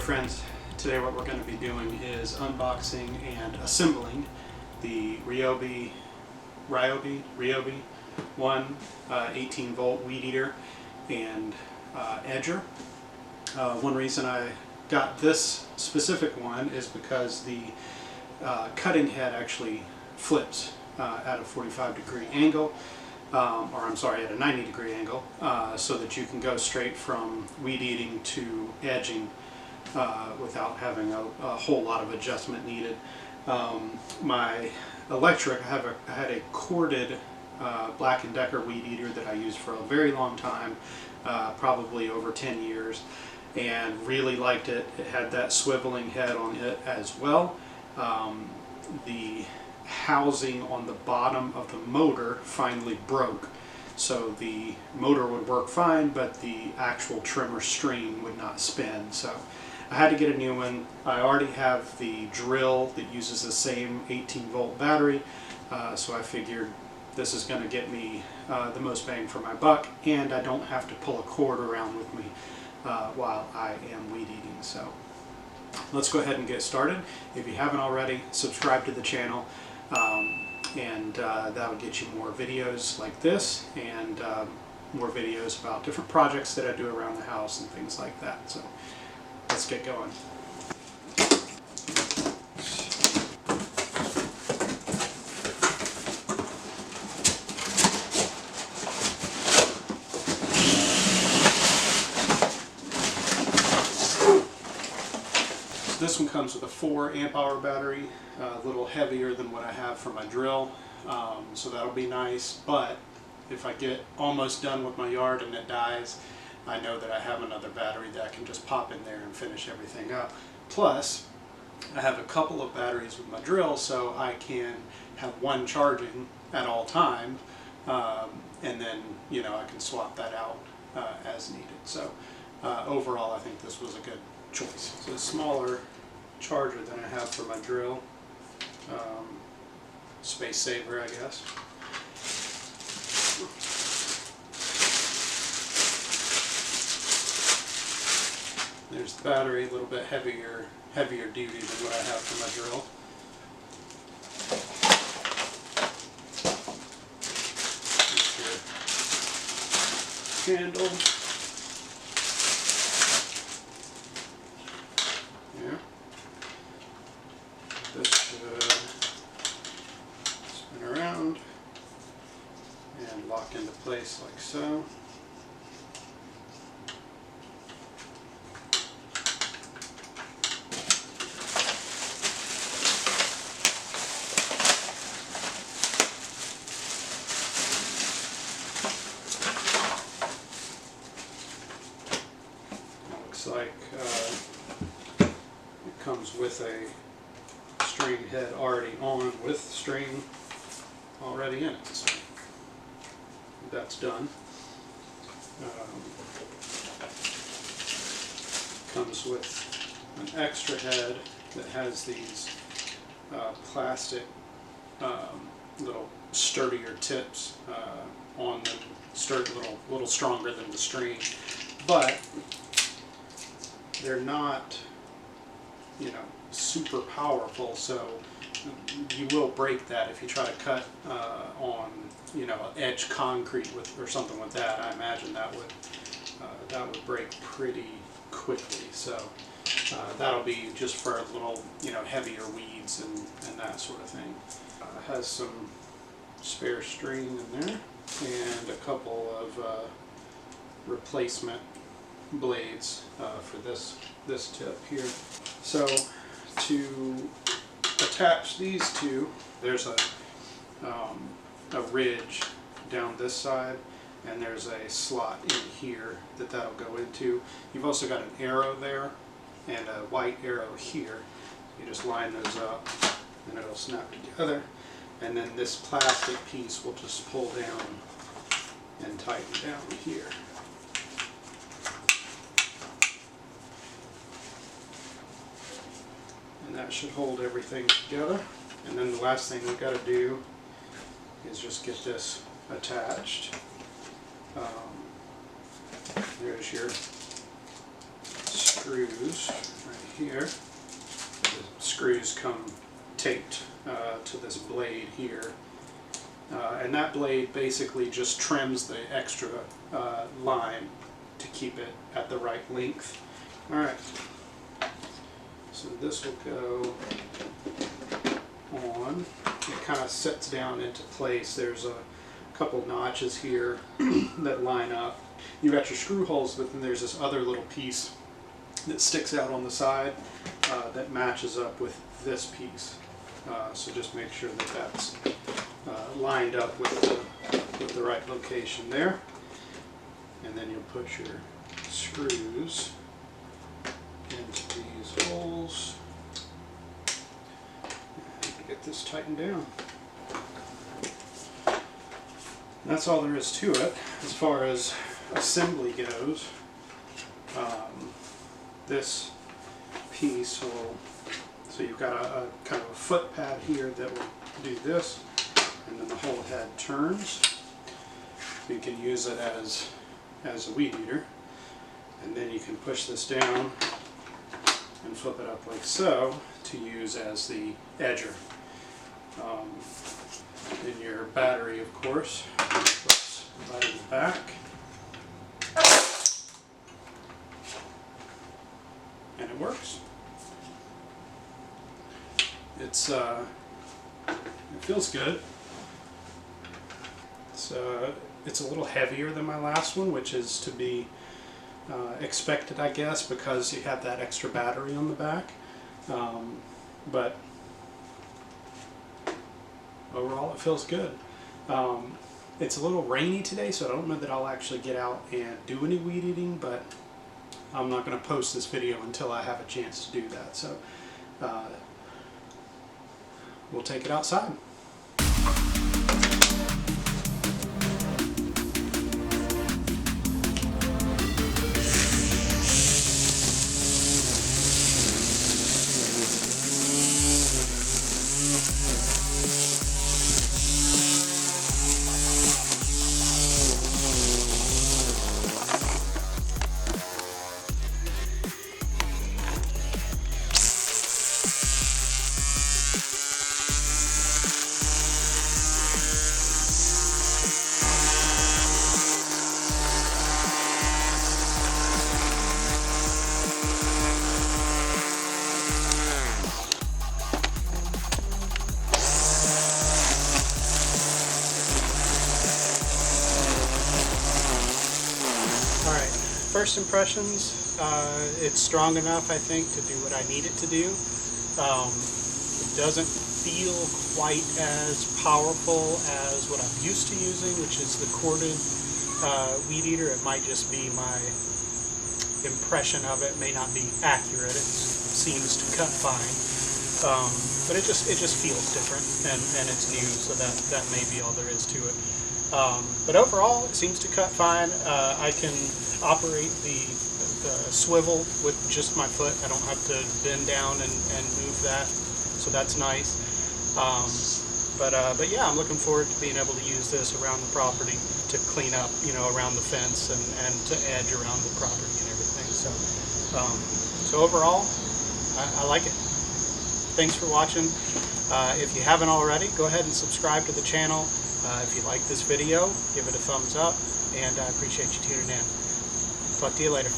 friends, today what we're going to be doing is unboxing and assembling the Ryobi 18 volt weed eater and edger. One reason I got this specific one is because the cutting head actually flips at a 45-degree angle, or I'm sorry, at a 90-degree angle, so that you can go straight from weed eating to edging without having a whole lot of adjustment needed. My electric, I had a corded Black & Decker weed eater that I used for a very long time, probably over 10 years, and really liked it. It had that swiveling head on it as well. The housing on the bottom of the motor finally broke, so the motor would work fine, but the actual trimmer string would not spin, so I had to get a new one. I already have the drill that uses the same 18-volt battery, so I figured this is going to get me the most bang for my buck, and I don't have to pull a cord around with me while I am weed eating. So let's go ahead and get started. If you haven't already, subscribe to the channel, and that will get you more videos like this, and more videos about different projects that I do around the house and things like that. So let's get going. This one comes with a 4 amp hour battery, a little heavier than what I have for my drill, so that'll be nice. But if I get almost done with my yard and it dies, I know that I have another battery that I can just pop in there and finish everything up. Plus, I have a couple of batteries with my drill, so I can have one charging at all times, and then I can swap that out as needed. So overall, I think this was a good choice. It's a smaller charger than I have for my drill. Space saver, I guess. There's the battery, a little bit heavier duty than what I have for my drill. Here's your handle. This should spin around and lock into place like so. Looks like it comes with a string head already on with string already in it, so that's done. Comes with an extra head that has these plastic little sturdier tips on them, little stronger than the string, but they're not super powerful, so you will break that if you try to cut on edge concrete or something like that. I imagine that would break pretty quickly, so that'll be just for little heavier weeds and that sort of thing. Has some spare string in there and a couple of replacement blades for this tip here. So to attach these two, there's a ridge down this side, and there's a slot in here that'll go into. You've also got an arrow there and a white arrow here. You just line those up and it'll snap together, and then this plastic piece will just pull down and tighten down here. And that should hold everything together. And then the last thing we've got to do is just get this attached. There's your screws right here. The screws come taped to this blade here. And that blade basically just trims the extra line to keep it at the right length. Alright, so this will go on. It kind of sets down into place. There's a couple notches here that line up. You got your screw holes, but then there's this other little piece that sticks out on the side that matches up with this piece. So just make sure that that's lined up with the right location there. And then you'll put your screws into these holes and get this tightened down. And that's all there is to it as far as assembly goes. This piece will, so you've got a kind of a foot pad here that will do this, and then the whole head turns. So you can use it as a weed eater, and then you can push this down and flip it up like so to use as the edger. In your battery, of course, flips right in the back, and it works. It feels good. It's a little heavier than my last one, which is to be expected, I guess, because you have that extra battery on the back. But overall, it feels good. It's a little rainy today, so I don't know that I'll actually get out and do any weed eating, but I'm not going to post this video until I have a chance to do that. So we'll take it outside. First impressions, it's strong enough, I think, to do what I need it to do. It doesn't feel quite as powerful as what I'm used to using, which is the corded weed eater. It might just be my impression of it, may not be accurate. It seems to cut fine, but it just feels different, and it's new, so that may be all there is to it. But overall, it seems to cut fine. I can operate the swivel with just my foot. I don't have to bend down and move that, so that's nice. But yeah, I'm looking forward to being able to use this around the property to clean up, around the fence and to edge around the property and everything. So overall, I like it. Thanks for watching. If you haven't already, go ahead and subscribe to the channel. If you like this video, give it a thumbs up, and I appreciate you tuning in. Talk to you later.